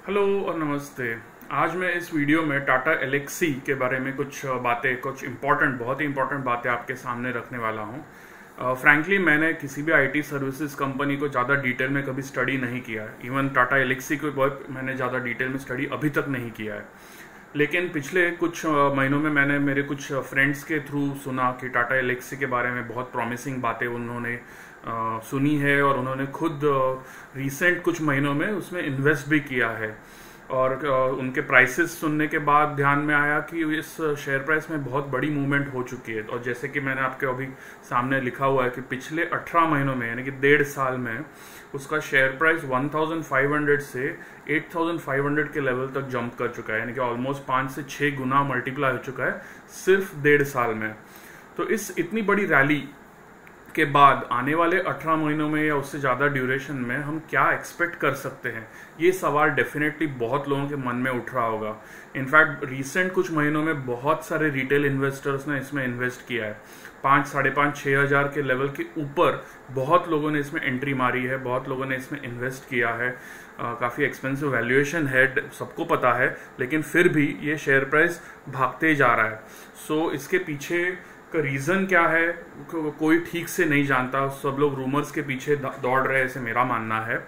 Hello और नमस्ते। आज मैं इस वीडियो में टाटा एलेक्सी के बारे में कुछ बहुत ही इंपॉर्टेंट बातें आपके सामने रखने वाला हूँ। फ्रैंकली मैंने किसी भी आईटी सर्विसेज कंपनी को ज़्यादा डिटेल में कभी स्टडी नहीं किया है। इवन टाटा एलेक्सी को बहुत मैंने ज़्यादा डिटेल में स्टडी अभी तक नहीं किया है। लेकिन पिछले कुछ महीनों में मैंने मेरे कुछ फ्रेंड्स के थ्रू सुना कि टाटा एलेक्सी के बारे में बहुत प्रॉमिसिंग बातें उन्होंने सुनी है और उन्होंने खुद रिसेंट कुछ महीनों में उसमें इन्वेस्ट भी किया है। और उनके प्राइसेस सुनने के बाद ध्यान में आया कि इस शेयर प्राइस में बहुत बड़ी मूवमेंट हो चुकी है। और जैसे कि मैंने आपके अभी सामने लिखा हुआ है कि पिछले 18 महीनों में यानी कि 1.5 साल में उसका शेयर प्राइस 1500 से 8500 के लेवल तक जंप कर चुका है, यानी कि ऑलमोस्ट 5 से 6 गुना मल्टीप्लाई हो चुका है सिर्फ 1.5 साल में। तो इस इतनी बड़ी रैली के बाद आने वाले 18 महीनों में या उससे ज़्यादा ड्यूरेशन में हम क्या एक्सपेक्ट कर सकते हैं, ये सवाल डेफिनेटली बहुत लोगों के मन में उठ रहा होगा। इनफैक्ट रिसेंट कुछ महीनों में बहुत सारे रिटेल इन्वेस्टर्स ने इसमें इन्वेस्ट किया है। 5,500-6 हज़ार के लेवल के ऊपर बहुत लोगों ने इसमें एंट्री मारी है, बहुत लोगों ने इसमें इन्वेस्ट किया है। काफ़ी एक्सपेंसिव वैल्यूएशन है, सबको पता है, लेकिन फिर भी ये शेयर प्राइस भागते जा रहा है। सो इसके पीछे का रीज़न क्या है कोई ठीक से नहीं जानता। सब लोग रूमर्स के पीछे दौड़ रहे हैं, ऐसे मेरा मानना है।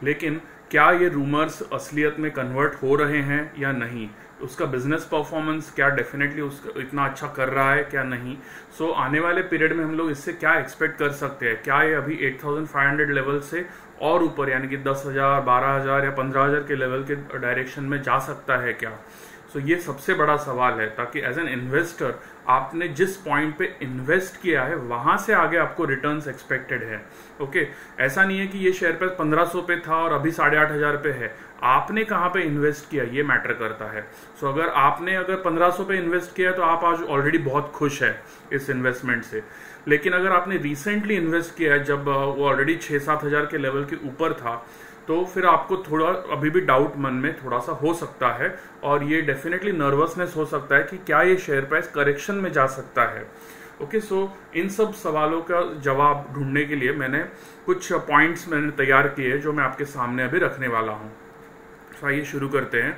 लेकिन क्या ये रूमर्स असलियत में कन्वर्ट हो रहे हैं या नहीं, उसका बिजनेस परफॉर्मेंस क्या डेफिनेटली उसका इतना अच्छा कर रहा है क्या नहीं। सो आने वाले पीरियड में हम लोग इससे क्या एक्सपेक्ट कर सकते हैं, क्या ये अभी 8500 लेवल से और ऊपर यानी कि 10,000, 12,000 या 15,000 के लेवल के डायरेक्शन में जा सकता है क्या। सो ये सबसे बड़ा सवाल है, ताकि एज एन इन्वेस्टर आपने जिस पॉइंट पे इन्वेस्ट किया है वहां से आगे आपको रिटर्न्स एक्सपेक्टेड है। ओके, ऐसा नहीं है कि ये शेयर प्राइस 1500 पे था और अभी 8,500 पे है। आपने कहाँ पे इन्वेस्ट किया ये मैटर करता है। सो अगर आपने 1500 पे इन्वेस्ट किया तो आप आज ऑलरेडी बहुत खुश है इस इन्वेस्टमेंट से। लेकिन अगर आपने रिसेंटली इन्वेस्ट किया है जब वो ऑलरेडी 6-7 हज़ार के लेवल के ऊपर था, तो फिर आपको थोड़ा अभी भी डाउट मन में थोड़ा सा हो सकता है और ये डेफिनेटली नर्वसनेस हो सकता है कि क्या ये शेयर प्राइस करेक्शन में जा सकता है। ओके, सो इन सब सवालों का जवाब ढूंढने के लिए मैंने कुछ पॉइंट्स मैंने तैयार किए जो मैं आपके सामने अभी रखने वाला हूँ। तो आइए शुरू करते हैं।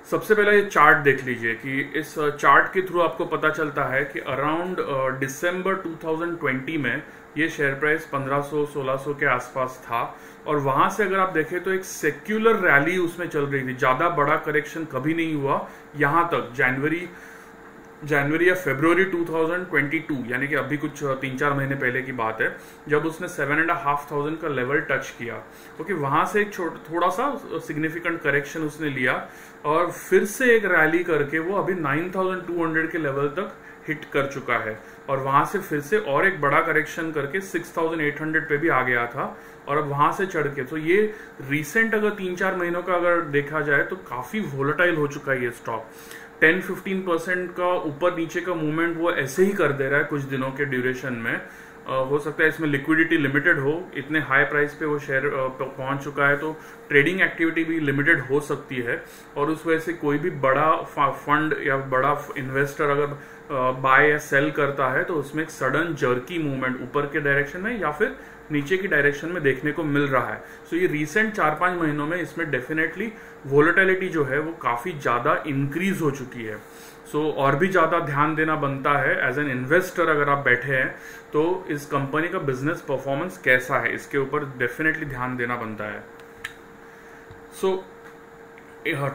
सबसे पहले ये चार्ट देख लीजिए कि इस चार्ट के थ्रू आपको पता चलता है कि अराउंड दिसंबर 2020 में ये शेयर प्राइस 1500-1600 के आसपास था। और वहां से अगर आप देखें तो एक सेक्युलर रैली उसमें चल रही थी, ज्यादा बड़ा करेक्शन कभी नहीं हुआ यहां तक जनवरी या फरवरी 2022, यानी कि अभी कुछ 3-4 महीने पहले की बात है, जब उसने 7,500 का लेवल टच किया। ओके, वहां से एक थोड़ा सा सिग्निफिकेंट करेक्शन उसने लिया और फिर से एक रैली करके वो अभी 9,200 के लेवल तक हिट कर चुका है। और वहां से फिर से और एक बड़ा करेक्शन करके 6,800 पे भी आ गया था और अब वहां से चढ़ के, तो ये रिसेंट अगर 3-4 महीनों का अगर देखा जाए तो काफी वोलेटाइल हो चुका है ये स्टॉक। 10-15% का ऊपर नीचे का मूवमेंट वो ऐसे ही कर दे रहा है कुछ दिनों के ड्यूरेशन में। हो सकता है इसमें लिक्विडिटी लिमिटेड हो, इतने हाई प्राइस पे वो शेयर पहुंच चुका है, तो ट्रेडिंग एक्टिविटी भी लिमिटेड हो सकती है। और उस वजह से कोई भी बड़ा फंड या बड़ा इन्वेस्टर अगर बाय या सेल करता है तो उसमें एक सडन जर्की मूवमेंट ऊपर के डायरेक्शन में या फिर नीचे की डायरेक्शन में देखने को मिल रहा है। सो ये रिसेंट 4-5 महीनों में इसमें डेफिनेटली वोलेटिलिटी जो है वो काफी ज्यादा इंक्रीज हो चुकी है। सो और भी ज्यादा ध्यान देना बनता है एज एन इन्वेस्टर। अगर आप बैठे हैं तो इस कंपनी का बिजनेस परफॉर्मेंस कैसा है इसके ऊपर डेफिनेटली ध्यान देना बनता है। सो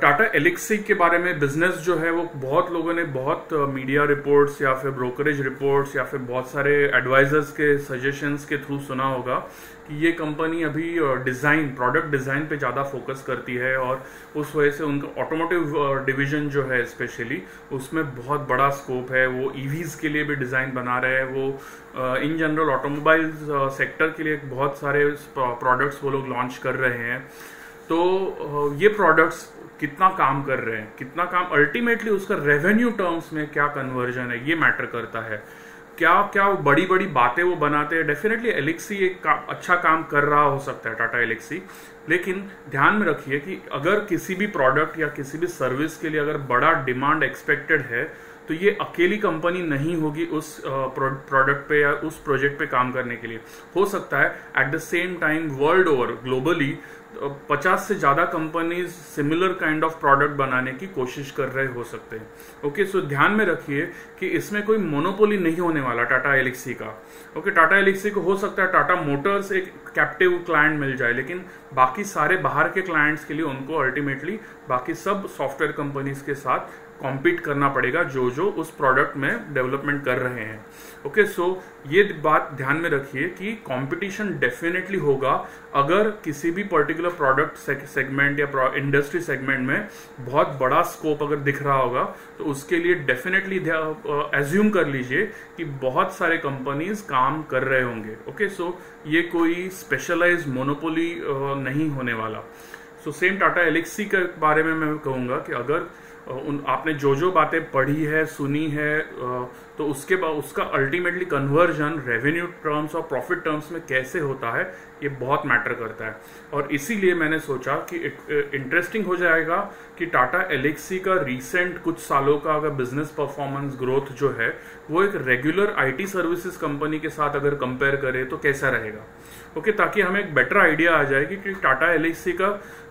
टाटा एलेक्सी के बारे में बिजनेस जो है वो बहुत लोगों ने बहुत मीडिया रिपोर्ट्स या फिर ब्रोकरेज रिपोर्ट्स या फिर बहुत सारे एडवाइजर्स के सजेशंस के थ्रू सुना होगा कि ये कंपनी अभी प्रोडक्ट डिज़ाइन पे ज़्यादा फोकस करती है और उस वजह से उनका ऑटोमोटिव डिवीजन जो है स्पेशली उसमें बहुत बड़ा स्कोप है। वो ईवीज़ के लिए भी डिज़ाइन बना रहे हैं, वो इन जनरल ऑटोमोबाइल सेक्टर के लिए बहुत सारे प्रोडक्ट्स वो लोग लॉन्च कर रहे हैं। तो ये प्रोडक्ट्स कितना काम कर रहे हैं, कितना काम अल्टीमेटली उसका रेवेन्यू टर्म्स में क्या कन्वर्जन है ये मैटर करता है। क्या बड़ी बड़ी बातें वो बनाते हैं। डेफिनेटली एलेक्सी एक अच्छा काम कर रहा हो सकता है टाटा एलेक्सी, लेकिन ध्यान में रखिए कि अगर किसी भी प्रोडक्ट या किसी भी सर्विस के लिए अगर बड़ा डिमांड एक्सपेक्टेड है तो ये अकेली कंपनी नहीं होगी उस प्रोडक्ट पे या उस प्रोजेक्ट पे काम करने के लिए। हो सकता है at the same time world over globally 50 से ज़्यादा companies similar kind of product बनाने की कोशिश कर रहे हो सकते हैं। ओके, सो ध्यान में रखिए कि इसमें कोई मोनोपोली नहीं होने वाला टाटा एल्क्सी का। ओके, टाटा एल्क्सी को हो सकता है टाटा मोटर्स एक कैप्टिव क्लाइंट मिल जाए, लेकिन बाकी सारे बाहर के क्लाइंट्स के लिए उनको अल्टीमेटली बाकी सब सॉफ्टवेयर कंपनीज के साथ कॉम्पीट करना पड़ेगा जो जो उस प्रोडक्ट में डेवलपमेंट कर रहे हैं। ओके, सो ये बात ध्यान में रखिए कि कंपटीशन डेफिनेटली होगा। अगर किसी भी पर्टिकुलर प्रोडक्ट सेगमेंट या इंडस्ट्री सेगमेंट में बहुत बड़ा स्कोप अगर दिख रहा होगा तो उसके लिए डेफिनेटली एज्यूम कर लीजिए कि बहुत सारे कंपनीज काम कर रहे होंगे। ओके, सो ये कोई स्पेशलाइज्ड मोनोपोली नहीं होने वाला। सो सेम टाटा एल्क्सी के बारे में मैं कहूँगा कि अगर आपने जो जो बातें पढ़ी है, सुनी है, तो उसका अल्टीमेटली कन्वर्जन रेवेन्यू टर्म्स और प्रॉफिट टर्म्स में कैसे होता है, ये बहुत मैटर करता है। और इसीलिए मैंने सोचा कि इंटरेस्टिंग हो जाएगा कि टाटा एल्क्सी का रीसेंट कुछ सालों का अगर बिजनेस परफॉर्मेंस ग्रोथ जो है वो एक रेगुलर आईटी सर्विसेज कंपनी के साथ अगर कंपेयर करें तो कैसा रहेगा। ओके, ताकि हमें एक बेटर आइडिया आ जाएगी कि टाटा एल्क्सी का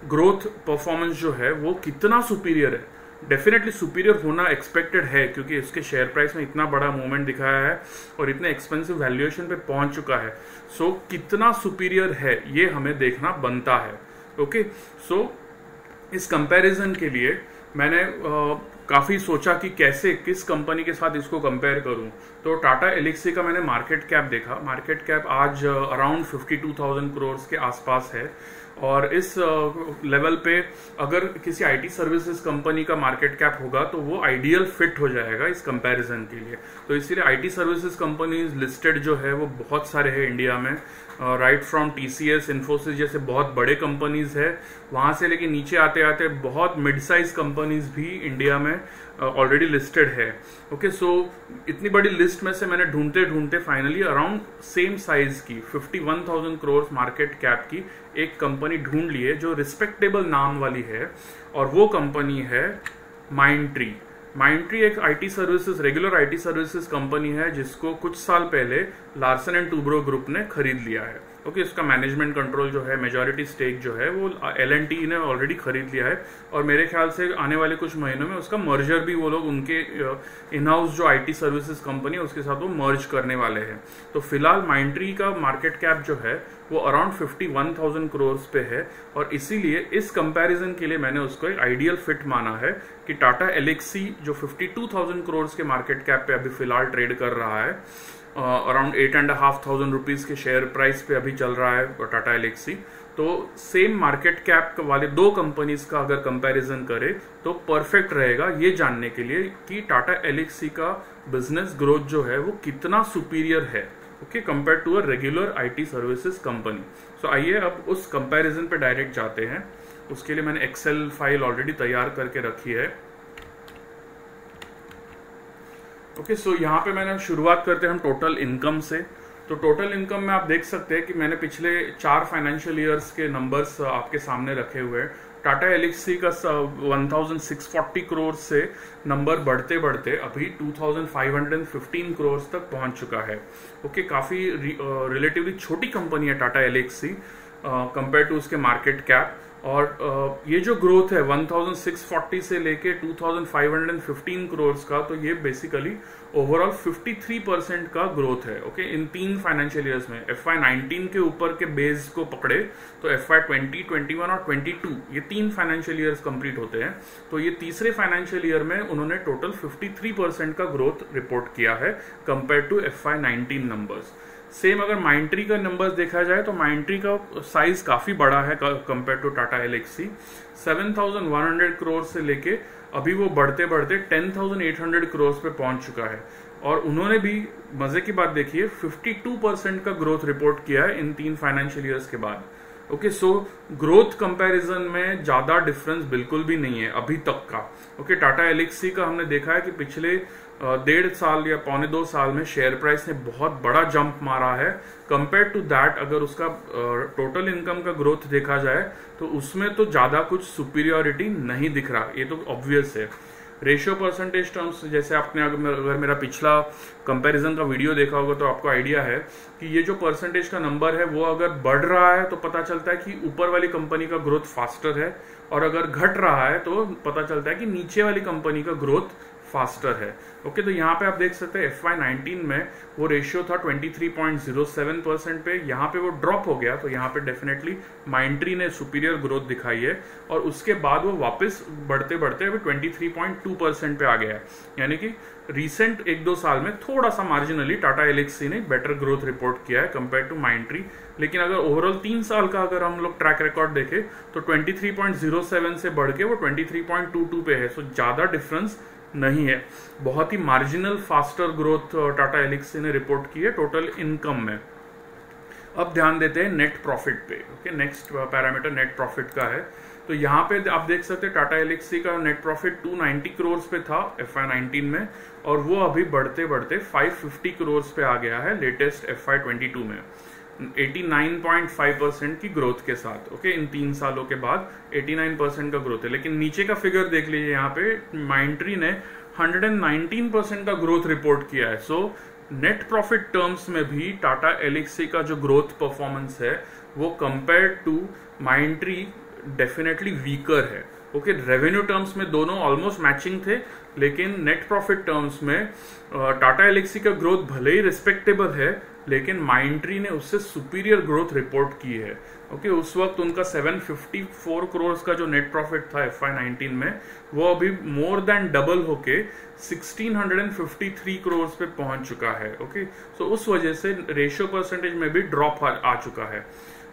ग्रोथ परफॉर्मेंस जो है वो कितना सुपीरियर है। डेफिनेटली सुपीरियर होना एक्सपेक्टेड है, क्योंकि इसके शेयर प्राइस में इतना बड़ा मूवमेंट दिखाया है और इतने एक्सपेंसिव वैल्यूएशन पे पहुंच चुका है। सो कितना सुपीरियर है ये हमें देखना बनता है। ओके, सो इस कंपैरिजन के लिए मैंने काफी सोचा कि कैसे किस कंपनी के साथ इसको कंपेयर करूं। तो टाटा एल्क्सी का मैंने मार्केट कैप देखा। मार्केट कैप आज अराउंड 52,000 करोड़ के आसपास है, और इस लेवल पे अगर किसी आईटी सर्विसेज कंपनी का मार्केट कैप होगा तो वो आइडियल फिट हो जाएगा इस कंपैरिजन के लिए। तो इसीलिए आईटी सर्विसेज कंपनीज लिस्टेड जो है वो बहुत सारे हैं इंडिया में, राइट फ्रॉम टीसीएस, इन्फोसिस जैसे बहुत बड़े कंपनीज है, वहां से लेके नीचे आते आते बहुत मिड साइज कंपनीज भी इंडिया में ऑलरेडी लिस्टेड है। ओके, सो इतनी बड़ी लिस्ट में से मैंने ढूंढते ढूंढते फाइनली अराउंड सेम साइज की 51,000 करोड़ मार्केट कैप की एक कंपनी ढूंढ ली है जो रिस्पेक्टेबल नाम वाली है, और वो कंपनी है माइंडट्री। माइंडट्री एक IT services, regular IT services company है जिसको कुछ साल पहले लार्सन एंड टूब्रो ग्रुप ने खरीद लिया है। ओके, इसका मैनेजमेंट कंट्रोल जो है, मेजॉरिटी स्टेक जो है वो L&T ने ऑलरेडी खरीद लिया है, और मेरे ख्याल से आने वाले कुछ महीनों में उसका मर्जर भी वो लोग उनके इन हाउस जो आईटी सर्विसेज कंपनी है उसके साथ वो मर्ज करने वाले हैं। तो फिलहाल माइंडट्री का मार्केट कैप जो है वो अराउंड 51,000 करोड़ पे है, और इसीलिए इस कंपैरिजन के लिए मैंने उसको एक आइडियल फिट माना है कि टाटा एल्क्सी जो 52,000 करोड़ के मार्केट कैप पे अभी फिलहाल ट्रेड कर रहा है, अराउंड 8,500 रुपीज के शेयर प्राइस पे अभी चल रहा है टाटा एल्क्सी, तो सेम मार्केट कैप वाले दो कंपनीज का अगर कंपैरिजन करें तो परफेक्ट रहेगा ये जानने के लिए कि टाटा एल्क्सी का बिजनेस ग्रोथ जो है वो कितना सुपीरियर है, okay, compare to a regular IT services company. So आइए अब उस कंपैरिजन पे डायरेक्ट जाते हैं। उसके लिए मैंने एक्सेल फाइल ऑलरेडी तैयार करके रखी है। ओके, सो यहाँ पे मैंने शुरुआत करते हैं हम टोटल इनकम से। तो टोटल इनकम में आप देख सकते हैं कि मैंने पिछले 4 फाइनेंशियल ईयर्स के नंबर्स आपके सामने रखे हुए हैं। टाटा एल्क्सी का 1640 करोड़ से नंबर बढ़ते बढ़ते अभी 2515 करोड़ तक पहुंच चुका है। ओके, काफी रिलेटिवली छोटी कंपनी है टाटा एल्क्सी कंपेयर टू उसके मार्केट कैप, और ये जो ग्रोथ है 1640 से लेके 2515 करोड़ का, तो ये बेसिकली ओवरऑल 53% का ग्रोथ है। ओके, इन 3 फाइनेंशियल ईयर्स में FY19 के ऊपर के बेस को पकड़े तो FY20, 21 और 22 ये 3 फाइनेंशियल ईयर्स कंप्लीट होते हैं। तो ये तीसरे फाइनेंशियल ईयर में उन्होंने टोटल 53% का ग्रोथ रिपोर्ट किया है compare to FY19 numbers. Same अगर माइंडट्री का नंबर्स देखा जाए तो माइंडट्री का साइज काफी बड़ा है कंपेयर टू टाटा एल्क्सी। 7,100 करोड़ से लेके अभी वो बढ़ते बढ़ते 10,800 करोड़ पे पहुंच चुका है, और उन्होंने भी मजे की बात देखिए 52% का ग्रोथ रिपोर्ट किया है इन 3 फाइनेंशियल ईयर्स के बाद। ओके, सो ग्रोथ कंपैरिजन में ज्यादा डिफरेंस बिल्कुल भी नहीं है अभी तक का। ओके, टाटा एल्क्सी का हमने देखा है कि पिछले 1.5 साल या 1.25 साल में शेयर प्राइस ने बहुत बड़ा जंप मारा है। कंपेयर टू दैट अगर उसका टोटल इनकम का ग्रोथ देखा जाए तो उसमें तो ज्यादा कुछ सुपीरियोरिटी नहीं दिख रहा, ये तो ऑब्वियस है। रेशियो परसेंटेज टर्म्स जैसे आपने अगर मेरा पिछला कंपैरिजन का वीडियो देखा होगा तो आपको आइडिया है कि ये जो परसेंटेज का नंबर है वो अगर बढ़ रहा है तो पता चलता है कि ऊपर वाली कंपनी का ग्रोथ फास्टर है, और अगर घट रहा है तो पता चलता है कि नीचे वाली कंपनी का ग्रोथ फास्टर है। ओके, तो यहाँ पे आप देख सकते हैं FY19 में वो रेशियो था 23.07% पे, यहाँ पे वो ड्रॉप हो गया, तो यहाँ पे डेफिनेटली माइंट्री ने सुपीरियर ग्रोथ दिखाई है, और उसके बाद वो वापस बढ़ते बढ़ते अभी 23.2% पे आ गया है। यानी कि रिसेंट 1-2 साल में थोड़ा सा मार्जिनली टाटा एलेक्सी ने बेटर ग्रोथ रिपोर्ट किया है कंपेयर टू माइंट्री, लेकिन अगर ओवरऑल 3 साल का अगर हम लोग ट्रैक रिकॉर्ड देखें तो 23.07 से बढ़ के वो 23.22 पे है, सो ज्यादा डिफरेंस नहीं है। बहुत ही marginal faster growth Tata Elxsi ने रिपोर्ट की है टोटल इनकम में। अब ध्यान देते हैं नेट प्रॉफिट पे। Okay, next parameter net profit का है, तो यहाँ पे आप देख सकते हैं टाटा एलेक्सी का नेट प्रॉफिट 290 करोड़ पे था FY19 में, और वो अभी बढ़ते बढ़ते 550 करोड़ पे आ गया है लेटेस्ट FY22 में, 89.5% की ग्रोथ के साथ। ओके, इन 3 सालों के बाद 89% का ग्रोथ है। लेकिन नीचे का फिगर देख लीजिए, यहाँ पे माइंट्री ने 119% का ग्रोथ रिपोर्ट किया है। सो नेट प्रॉफिट टर्म्स में भी टाटा एलेक्सी का जो ग्रोथ परफॉर्मेंस है वो compare to Mindtree definitely weaker है। ओके, रेवेन्यू टर्म्स में दोनों ऑलमोस्ट मैचिंग थे, लेकिन नेट प्रॉफिट टर्म्स में टाटा एलेक्सी का ग्रोथ भले ही रिस्पेक्टेबल है, लेकिन माइंट्री ने उससे सुपीरियर ग्रोथ रिपोर्ट की है। ओके, उस वक्त उनका 754 करोड़ का जो नेट प्रॉफिट था FY19 में, वो अभी मोर देन डबल होके 1653 करोड़ पे पहुंच चुका है। ओके, सो उस वजह से रेशियो परसेंटेज में भी ड्रॉप आ चुका है।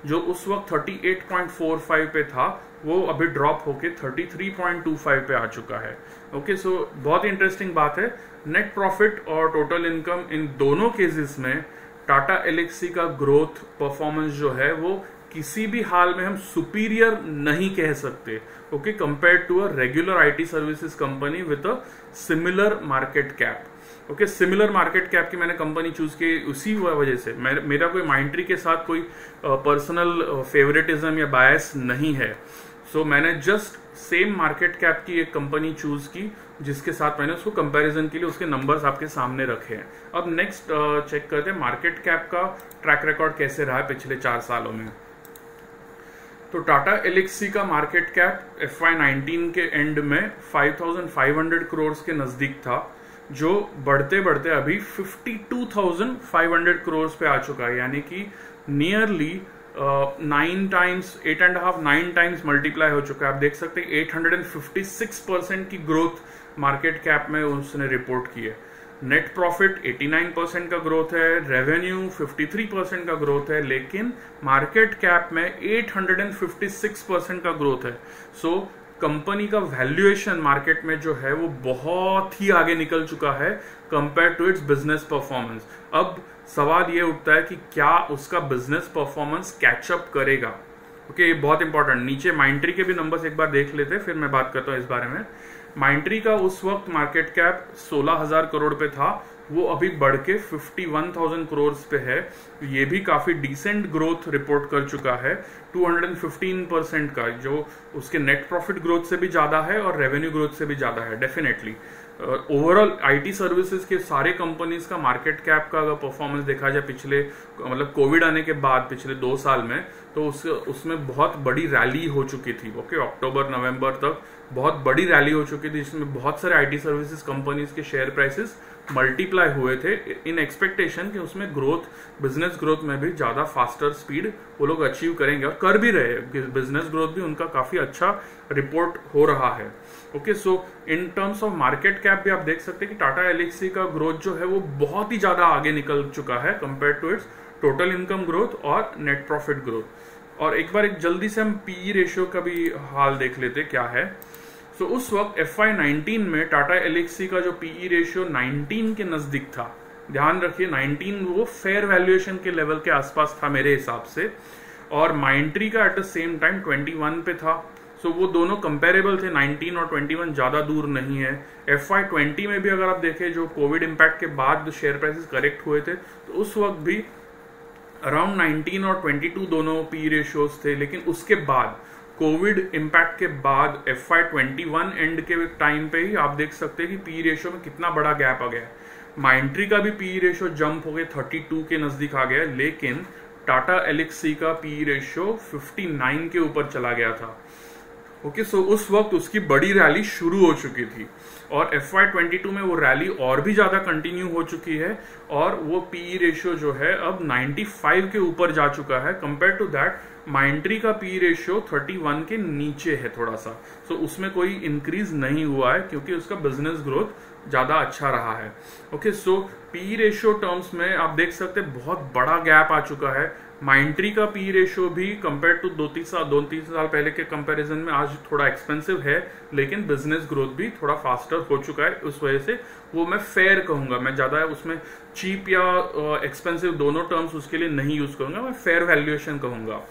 जो उस वक्त 38.45 पे था वो अभी ड्रॉप होके 33.25 पे आ चुका है। ओके, सो बहुत इंटरेस्टिंग बात है, नेट प्रॉफिट और टोटल इनकम इन दोनों केसेस में टाटा एलेक्सी का ग्रोथ परफॉर्मेंस जो है वो किसी भी हाल में हम सुपीरियर नहीं कह सकते। Okay, compare to a regular IT services company with a similar market cap. Okay, similar market cap की मैंने कंपनी चूज की उसी वजह से, मेरा कोई माइंट्री के साथ कोई पर्सनल फेवरेटिज्म या बायस नहीं है। सो मैंने जस्ट सेम मार्केट कैप की एक कंपनी चूज की जिसके साथ मैंने उसको कंपैरिजन के लिए उसके नंबर्स आपके सामने रखे हैं। अब नेक्स्ट चेक करते हैं मार्केट कैप का ट्रैक रिकॉर्ड कैसे रहा है पिछले 4 सालों में। तो टाटा एलेक्सी का मार्केट कैप FY19 के एंड में 5500 करोड़ के नजदीक था, जो बढ़ते बढ़ते अभी 52,500 करोड़ पे आ चुका है। यानी कि नियरली 9 टाइम्स मल्टीप्लाई हो चुका है। आप देख सकते हैं 856% की ग्रोथ मार्केट कैप में उसने रिपोर्ट की है। नेट प्रॉफिट 89% का ग्रोथ है, रेवेन्यू 53% का ग्रोथ है, लेकिन मार्केट कैप में 856% का ग्रोथ है। सो कंपनी का वैल्यूएशन मार्केट में जो है वो बहुत ही आगे निकल चुका है compare to its business performance. अब सवाल ये उठता है कि क्या उसका बिजनेस परफॉर्मेंस कैचअप करेगा। ओके, ये बहुत इंपॉर्टेंट। नीचे माइंट्री के भी नंबर्स एक बार देख लेते हैं, फिर मैं बात करता हूँ इस बारे में। माइंट्री का उस वक्त मार्केट कैप 16,000 करोड़ पे था, वो अभी बढ़ के 51,000 करोड़ पे है। ये भी काफी डिसेंट ग्रोथ रिपोर्ट कर चुका है, 215% का, जो उसके नेट प्रॉफिट ग्रोथ से भी ज्यादा है और रेवेन्यू ग्रोथ से भी ज्यादा है डेफिनेटली। ओवरऑल आईटी सर्विसेज के सारे कंपनीज का मार्केट कैप का अगर परफॉर्मेंस देखा जाए पिछले मतलब कोविड आने के बाद पिछले 2 साल में, तो उसमें बहुत बड़ी रैली हो चुकी थी। ओके, अक्टूबर नवंबर तक बहुत बड़ी रैली हो चुकी थी, जिसमें बहुत सारे आईटी सर्विसेज कंपनीज के शेयर प्राइसेस मल्टीप्लाई हुए थे इन एक्सपेक्टेशन कि उसमें ग्रोथ, बिजनेस ग्रोथ में भी ज्यादा फास्टर स्पीड वो लोग अचीव करेंगे, और कर भी रहे हैं। बिजनेस ग्रोथ भी उनका काफी अच्छा रिपोर्ट हो रहा है। Okay, so in terms of market cap भी आप देख सकते हैं कि टाटा एलेक्सी का ग्रोथ जो है वो बहुत ही ज्यादा आगे निकल चुका है compare to its total income growth और नेट प्रॉफिट ग्रोथ। और एक बार जल्दी से हम पीई रेशियो का भी हाल देख लेते क्या है। तो उस वक्त FY19 में टाटा एलेक्सी का जो पीई रेशियो 19 के नजदीक था। ध्यान रखिए 19 वो फेयर वैल्यूएशन के लेवल के आसपास था मेरे हिसाब से, और माइंट्री का एट द सेम टाइम 21 पे था। सो वो दोनों कंपेरेबल थे, 19 और 21 ज्यादा दूर नहीं है। FY20 में भी अगर आप देखें, जो कोविड इंपैक्ट के बाद शेयर प्राइसेस करेक्ट हुए थे, तो उस वक्त भी अराउंड 19 और 22 दोनों पी रेशियोज थे। लेकिन उसके बाद कोविड इम्पैक्ट के बाद FY21 एंड के टाइम पे ही आप देख सकते हैं कि पी रेशियो में कितना बड़ा गैप आ गया है। माइंट्री का भी पी रेशियो जंप हो गया 32 के नजदीक आ गया, लेकिन टाटा एलेक्सी का पी रेशियो 59 के ऊपर चला गया था। ओके, सो उस वक्त उसकी बड़ी रैली शुरू हो चुकी थी और FY22 में वो रैली और भी ज्यादा कंटिन्यू हो चुकी है और वो पी रेशियो जो है अब 95 के ऊपर जा चुका है। कंपेयर टू दैट माइंट्री का पी रेशियो 31 के नीचे है थोड़ा सा। सो उसमें कोई इंक्रीज नहीं हुआ है क्योंकि उसका बिजनेस ग्रोथ ज्यादा अच्छा रहा है। ओके, सो पी रेशियो टर्म्स में आप देख सकते हैं बहुत बड़ा गैप आ चुका है। माइंट्री का पी रेशियो भी कंपेयर टू 2-3 साल पहले के कंपैरिजन में आज थोड़ा एक्सपेंसिव है, लेकिन बिजनेस ग्रोथ भी थोड़ा फास्टर हो चुका है। उस वजह से वो मैं फेयर कहूंगा, मैं ज्यादा उसमें चीप या एक्सपेंसिव दोनों टर्म्स उसके लिए नहीं यूज करूंगा, मैं फेयर वैल्यूएशन कहूंगा।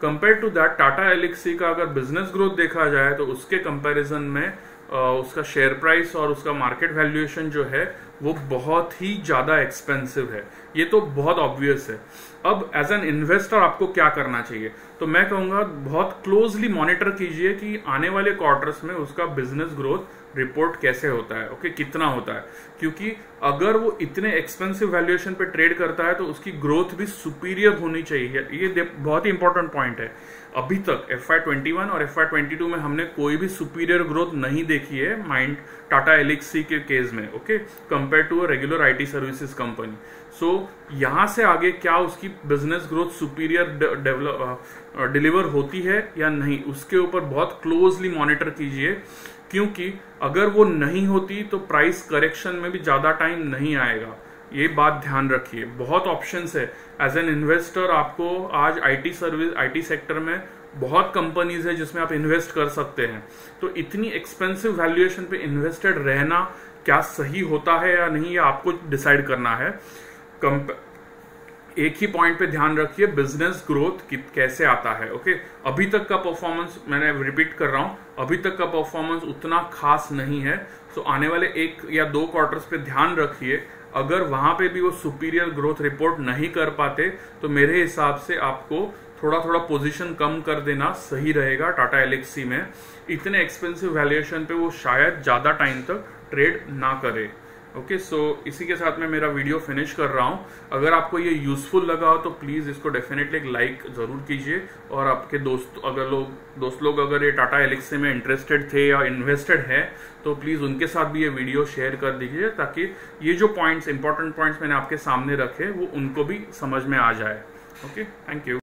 Compare to that Tata Elxsi का अगर बिजनेस ग्रोथ देखा जाए तो उसके कंपैरिजन में उसका शेयर प्राइस और उसका मार्केट वैल्यूएशन जो है वो बहुत ही ज्यादा एक्सपेंसिव है। ये तो बहुत ऑब्वियस है। अब एज एन इन्वेस्टर आपको क्या करना चाहिए, तो मैं कहूंगा बहुत क्लोजली मॉनिटर कीजिए कि आने वाले क्वार्टर्स में उसका बिजनेस ग्रोथ रिपोर्ट कैसे होता है, ओके, कितना होता है। क्योंकि अगर वो इतने एक्सपेंसिव वैल्यूएशन पे ट्रेड करता है तो उसकी ग्रोथ भी सुपीरियर होनी चाहिए। ये बहुत ही इंपॉर्टेंट पॉइंट है। अभी तक FY21 और FY22 में हमने कोई भी सुपीरियर ग्रोथ नहीं देखी है टाटा एलेक्सी के केस में, okay, compare to a regular IT services company. So यहां से आगे क्या उसकी बिजनेस ग्रोथ सुपीरियर डिलीवर होती है या नहीं, उसके ऊपर बहुत क्लोजली मॉनिटर कीजिए। क्योंकि अगर वो नहीं होती तो प्राइस करेक्शन में भी ज्यादा टाइम नहीं आएगा, ये बात ध्यान रखिए। बहुत ऑप्शंस है एज एन इन्वेस्टर। आपको आज आईटी सेक्टर में बहुत कंपनीज है जिसमें आप इन्वेस्ट कर सकते हैं। तो इतनी एक्सपेंसिव वैल्यूएशन पे इन्वेस्टेड रहना क्या सही होता है या नहीं, ये आपको डिसाइड करना है। एक ही पॉइंट पे ध्यान रखिए, बिजनेस ग्रोथ कैसे आता है। ओके, अभी तक का परफॉर्मेंस, मैंने रिपीट कर रहा हूं, अभी तक का परफॉर्मेंस उतना खास नहीं है। सो आने वाले 1 या 2 क्वार्टर्स पे ध्यान रखिए। अगर वहां पे भी वो सुपीरियर ग्रोथ रिपोर्ट नहीं कर पाते तो मेरे हिसाब से आपको थोड़ा थोड़ा पोजीशन कम कर देना सही रहेगा टाटा एलेक्सी में। इतने एक्सपेंसिव वैल्यूएशन पे वो शायद ज्यादा टाइम तक ट्रेड ना करे। ओके, सो इसी के साथ मैं मेरा वीडियो फिनिश कर रहा हूं। अगर आपको ये यूजफुल लगा हो तो प्लीज इसको डेफिनेटली एक लाइक जरूर कीजिए और आपके दोस्त लोग अगर ये टाटा एलेक्सी में इंटरेस्टेड थे या इन्वेस्टेड है तो प्लीज उनके साथ भी ये वीडियो शेयर कर दीजिए, ताकि ये जो इंपॉर्टेंट पॉइंट्स मैंने आपके सामने रखे वो उनको भी समझ में आ जाए। Okay, thank you.